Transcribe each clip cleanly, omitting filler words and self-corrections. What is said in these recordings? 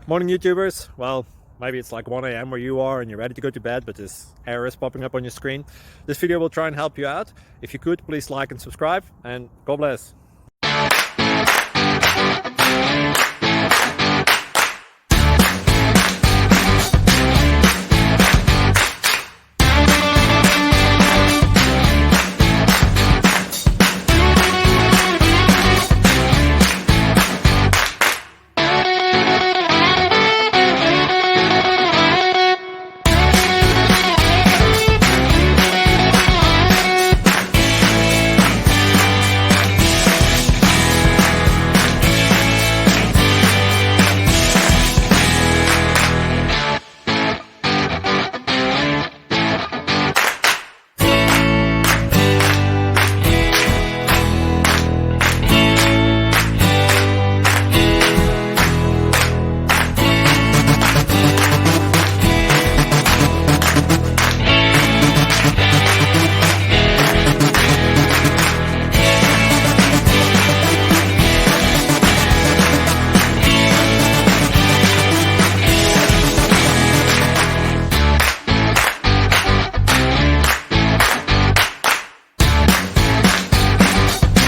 Morning YouTubers. Well, maybe it's like 1 a.m. where you are and you're ready to go to bed, but this error is popping up on your screen. This video will try and help you out. If you could, please like and subscribe, and God bless.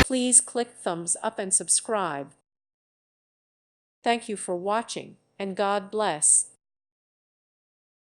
Please click thumbs up and subscribe. Thank you for watching, and God bless.